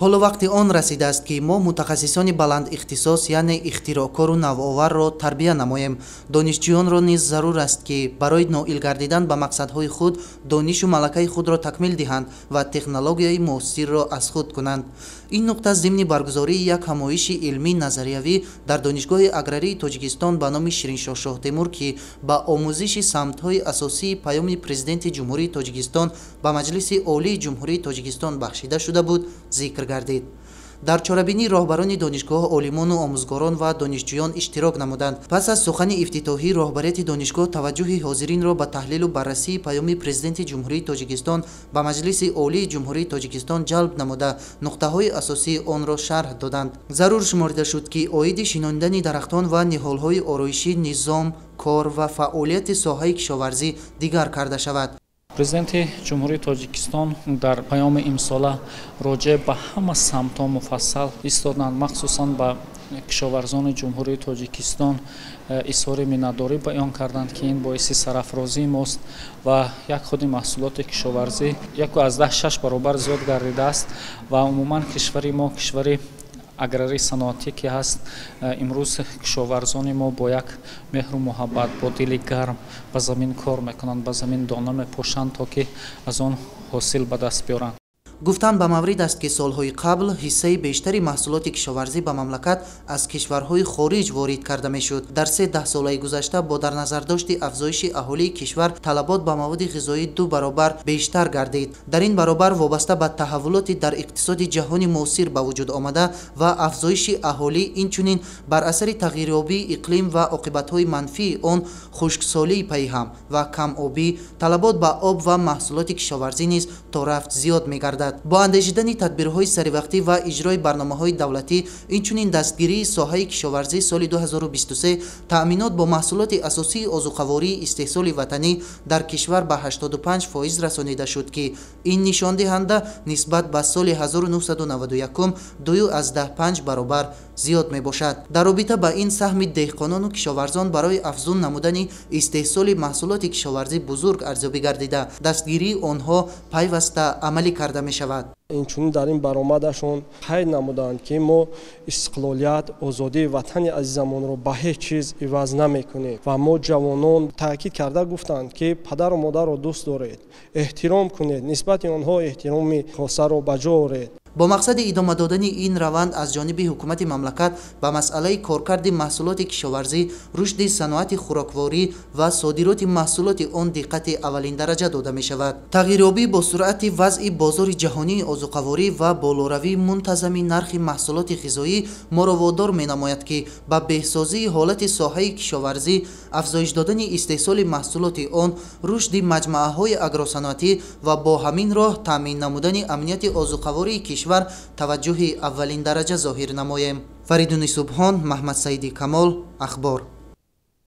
ҳоло вақти он расидааст ки мо мутахассисони баландихтисос яъне ихтироъкору навоварро тарбия намоем. донишҷӯёнро низ зарур аст ки барои ноил гардидан ба мақсадҳои худ донишу малакаи худро такмил диҳанд ва технологияи муосирро аз худ кунанд. ин нуқта зимни баргузории як ҳамоиши илмӣ назариявӣ дар донишгоҳи аграрии тоҷикистон ба номи шириншоҳ шоҳтемур ки ба омӯзиши самтҳои асосии паёми президенти ҷумҳурии тоҷикистон ба маҷлиси олии ҷумҳурии тоҷикистон бахшида шуда буд зикр гардид. дар чорабинӣ роҳбарони донишгоҳ, олимону омӯзгорон ва донишҷӯён иштирок намуданд. пас аз сухани ифтитоҳӣ роҳбарияти донишгоҳ таваҷҷӯҳи ҳозиринро ба таҳлилу баррасии паёми президенти ҷумҳурии тоҷикистон ба маҷлиси олии ҷумҳурии тоҷикистон ҷалб намуда нуқтаҳои асосии онро шарҳ доданд. зарур шуморида шуд ки оиди шинонидани дарахтон ва ниҳолҳои ороишӣ низом, кор ва фаъолияти соҳаи кишоварзӣ дигар карда шавад. Президенти ҷумҳурии Тоҷикистон дар паёми имсола роҷеъ ба ҳама самтҳо муфассал истоданд, махсусан ба кишоварзони ҷумҳурии Тоҷикистон изҳори миннатдорӣ баён карданд, ки ин боиси сарафрозии мост ва як худи маҳсулоти кишоварзӣ 1.6 баробар зиёд гардидааст ва умуман кишвари мо кишвари аграри саноатӣ ки ҳаст, имрӯз кишоварзони мо бо як меҳру муҳаббат, бо дили гарм ба замин кор мекунанд, ба замин дона мепошанд, то ки аз он ҳосил ба даст биёранд. гуфтан ба маврид аст ки солҳои қабл ҳиссаи бештари маҳсулоти кишоварзӣ ба мамлакат аз кишварҳои хориҷ ворид карда мешуд. дар 3-10 солаи гузашта бо дар назардошти афзоиши аҳолии кишвар талабот ба маводи ғизоӣ 2 баробар бештар гардид. дар ин баробар вобаста ба таҳаввулоти дар иқтисоди ҷаҳони муосир ба вуҷуд омада ва афзоиши аҳолӣ, инчунин бар асари тағйирёбии иқлим ва оқибатҳои манфии он, хушксолии пайҳам ва камобӣ, талабот ба об ва маҳсулоти кишоварзӣ низ то рафт зиёд мегардад. бо андешидани тадбирҳои саривақтӣ ва иҷрои барномаҳои давлатӣ, инчунин дастгирии соҳаи кишоварзӣ соли 2023 таъминот бо маҳсулоти асосии озуқавории истеҳсоли ватанӣ дар кишвар ба 85% расонида шуд, ки ин нишондиҳанда нисбат ба соли 1991 2.5 баробар зиёд мебошад. дар робита ба ин саҳми деҳқонону кишоварзон барои афзун намудани истеҳсоли маҳсулоти кишоварзӣ бузург арзёбӣ гардида, дастгирии онҳо пайваста амалӣ карда мешавад. инчунин дар ин баромадашон қайд намуданд ки мо истиқлолият, озодии ватани азизамонро ба ҳеҷ чиз иваз намекунем ва мо ҷавонон таъкид карда гуфтанд ки падару модарро дӯст доред, эҳтиром кунед, нисбати онҳо эҳтироми хосаро ба ҷо оред. бо мақсади идома додани ин раванд аз ҷониби ҳукумати мамлакат ба масъалаи коркарди маҳсулоти кишоварзӣ, рушди саноати хӯрокворӣ ва содироти маҳсулоти он диққати аввалиндараҷа дода мешавад. тағйирёбӣ бо суръати вазъи бозори ҷаҳонии озуқаворӣ ва болоравии мунтазами нархи маҳсулоти ғизоӣ моро водор менамояд ки ба беҳсозии ҳолати соҳаи кишоварзӣ, афзоиш додани истеҳсоли маҳсулоти он, рушди маҷмӯаҳои агросаноатӣ ва бо ҳамин роҳ таъмин намудани амнияти озуқавории кишвар таваҷҷӯҳи аввалиндараҷа зоҳир намоем. Фаридуни Субҳон, Маҳмад Саиди Камол, Ахбор.